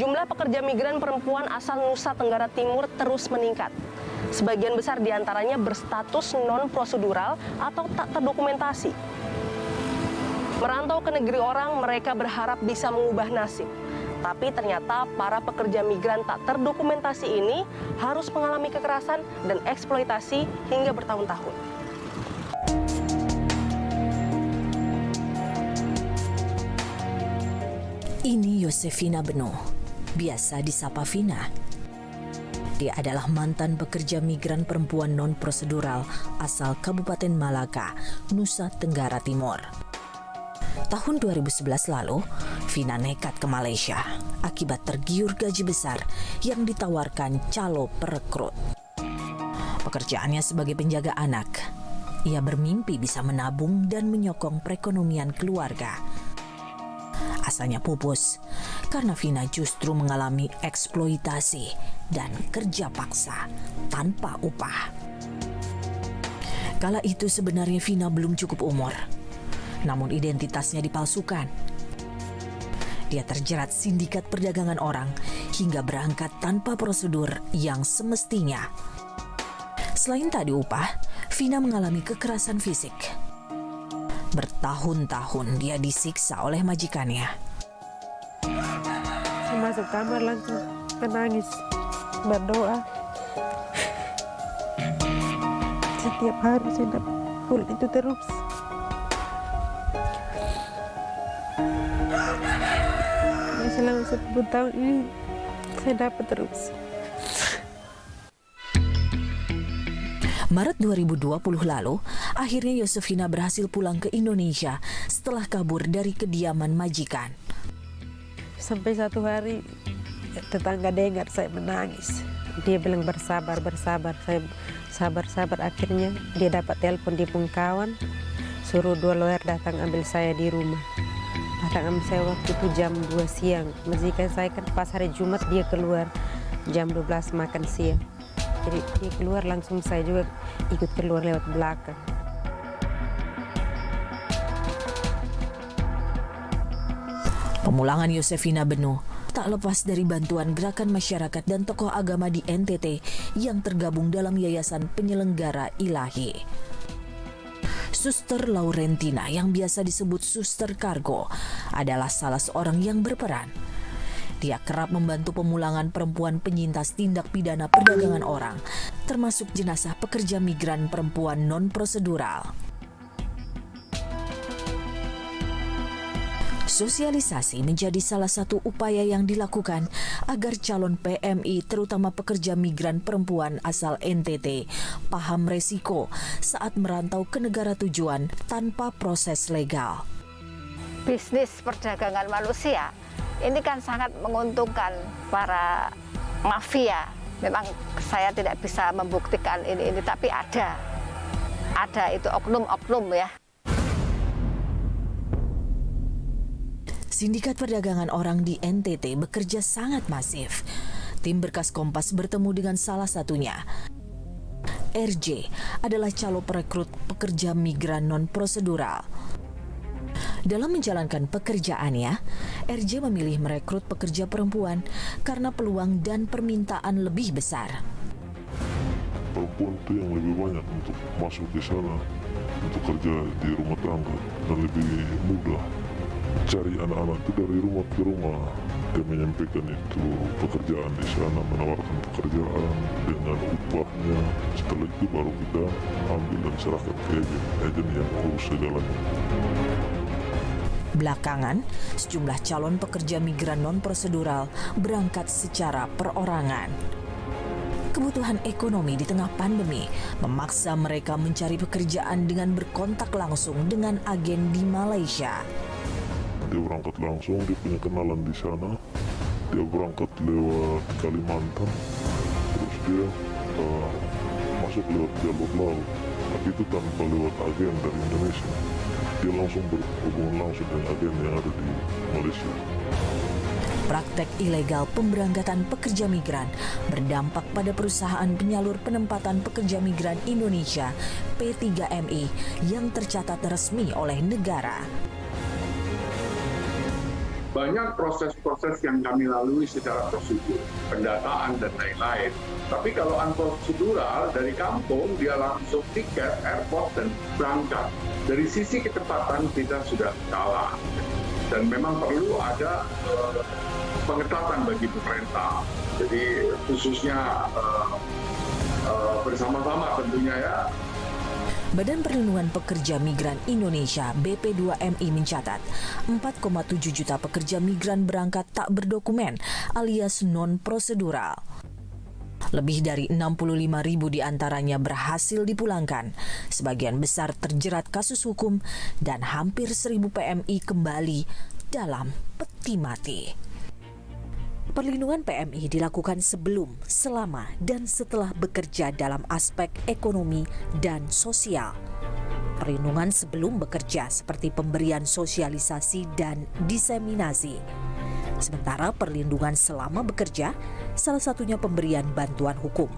Jumlah pekerja migran perempuan asal Nusa Tenggara Timur terus meningkat. Sebagian besar diantaranya berstatus non-prosedural atau tak terdokumentasi. Merantau ke negeri orang, mereka berharap bisa mengubah nasib. Tapi ternyata para pekerja migran tak terdokumentasi ini harus mengalami kekerasan dan eksploitasi hingga bertahun-tahun. Ini Yosefina Beno, biasa disapa Vina. Dia adalah mantan pekerja migran perempuan non-prosedural asal Kabupaten Malaka, Nusa Tenggara Timur. Tahun 2011 lalu, Vina nekat ke Malaysia akibat tergiur gaji besar yang ditawarkan calo perekrut. Pekerjaannya sebagai penjaga anak, ia bermimpi bisa menabung dan menyokong perekonomian keluarga. Asalnya pupus karena Vina justru mengalami eksploitasi dan kerja paksa tanpa upah. Kala itu sebenarnya Vina belum cukup umur, namun identitasnya dipalsukan. Dia terjerat sindikat perdagangan orang hingga berangkat tanpa prosedur yang semestinya. Selain tak diupah, Vina mengalami kekerasan fisik. Bertahun-tahun dia disiksa oleh majikannya. Saya masuk kamar langsung menangis, berdoa. Setiap hari saya dapat pul itu terus. Selama 10 tahun ini saya dapat terus. Maret 2020 lalu, akhirnya Yosefina berhasil pulang ke Indonesia setelah kabur dari kediaman majikan. Sampai satu hari tetangga dengar saya menangis. Dia bilang bersabar. Saya sabar. Akhirnya dia dapat telepon di Pungkawan, suruh 2 lawyer datang ambil saya di rumah. Datang ambil saya waktu itu jam 2 siang. Majikan saya kan pas hari Jumat dia keluar jam 12 makan siang. Jadi dia keluar langsung saya juga ikut keluar lewat belakang. Pemulangan Yosefina Beno tak lepas dari bantuan gerakan masyarakat dan tokoh agama di NTT yang tergabung dalam Yayasan Penyelenggara Ilahi. Suster Laurentina yang biasa disebut Suster Kargo adalah salah seorang yang berperan. Dia kerap membantu pemulangan perempuan penyintas tindak pidana perdagangan orang, termasuk jenazah pekerja migran perempuan non-prosedural. Sosialisasi menjadi salah satu upaya yang dilakukan agar calon PMI, terutama pekerja migran perempuan asal NTT, paham resiko saat merantau ke negara tujuan tanpa proses legal. Bisnis perdagangan manusia ini kan sangat menguntungkan para mafia. Memang saya tidak bisa membuktikan ini tapi ada itu oknum-oknum ya. Sindikat perdagangan orang di NTT bekerja sangat masif. Tim Berkas Kompas bertemu dengan salah satunya. RJ adalah calo perekrut pekerja migran non-prosedural. Dalam menjalankan pekerjaannya, RJ memilih merekrut pekerja perempuan karena peluang dan permintaan lebih besar. Perempuan itu yang lebih banyak untuk masuk ke sana, untuk kerja di rumah tangga, dan lebih mudah cari anak-anak itu dari rumah ke rumah. Dia menyampaikan itu pekerjaan di sana, menawarkan pekerjaan dengan upahnya. Setelah itu baru kita ambil dan serahkan ke agen yang urus segalanya. Belakangan, sejumlah calon pekerja migran non-prosedural berangkat secara perorangan. Kebutuhan ekonomi di tengah pandemi memaksa mereka mencari pekerjaan dengan berkontak langsung dengan agen di Malaysia. Dia berangkat langsung, dia punya kenalan di sana. Dia berangkat lewat Kalimantan, terus dia masuk lewat jalur laut. Tapi itu tanpa lewat agen dari Indonesia. Dia langsung berhubungan langsung dengan agen yang ada di Malaysia. Praktek ilegal pemberangkatan pekerja migran berdampak pada perusahaan penyalur penempatan pekerja migran Indonesia P3MI yang tercatat resmi oleh negara. banyak proses-proses yang kami lalui secara prosedur, pendataan dan lain-lain. Tapi kalau unprocedural, dari kampung dia langsung tiket, airport, dan berangkat. Dari sisi kecepatan kita sudah kalah. Dan memang perlu ada pengetatan bagi pemerintah. Jadi khususnya bersama-sama tentunya ya. Badan Perlindungan Pekerja Migran Indonesia BP2MI mencatat 4,7 juta pekerja migran berangkat tak berdokumen alias non-prosedural. Lebih dari 65.000 diantaranya berhasil dipulangkan. Sebagian besar terjerat kasus hukum dan hampir 1.000 PMI kembali dalam peti mati. Perlindungan PMI dilakukan sebelum, selama, dan setelah bekerja dalam aspek ekonomi dan sosial. Perlindungan sebelum bekerja seperti pemberian sosialisasi dan diseminasi. Sementara perlindungan selama bekerja, salah satunya pemberian bantuan hukum.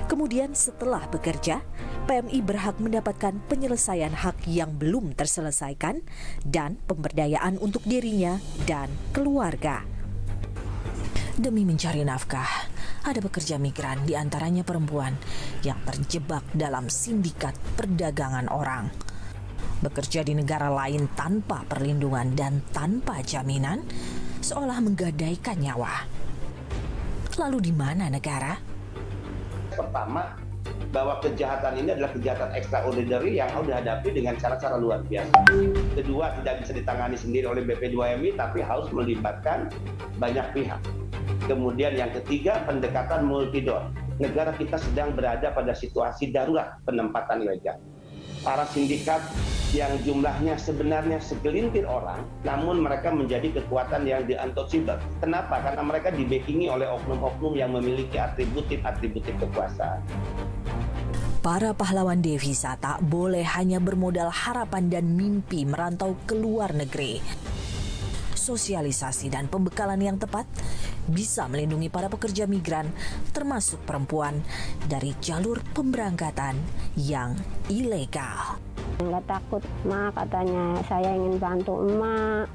Kemudian setelah bekerja, PMI berhak mendapatkan penyelesaian hak yang belum terselesaikan dan pemberdayaan untuk dirinya dan keluarga. Demi mencari nafkah, ada pekerja migran diantaranya perempuan yang terjebak dalam sindikat perdagangan orang. Bekerja di negara lain tanpa perlindungan dan tanpa jaminan, seolah menggadaikan nyawa. Lalu di mana negara? Pertama, bahwa kejahatan ini adalah kejahatan extraordinary yang harus dihadapi dengan cara-cara luar biasa. Kedua, tidak bisa ditangani sendiri oleh BP2MI, tapi harus melibatkan banyak pihak. Kemudian yang ketiga, pendekatan multidor. Negara kita sedang berada pada situasi darurat penempatan ilegal. Para sindikat yang jumlahnya sebenarnya segelintir orang, namun mereka menjadi kekuatan yang untouchable. Kenapa? Karena mereka dibackingi oleh oknum-oknum yang memiliki atributif kekuasaan. Para pahlawan devisa tak boleh hanya bermodal harapan dan mimpi merantau ke luar negeri. Sosialisasi dan pembekalan yang tepat bisa melindungi para pekerja migran, termasuk perempuan, dari jalur pemberangkatan yang ilegal. Nggak takut, Ma, katanya saya ingin bantu emak.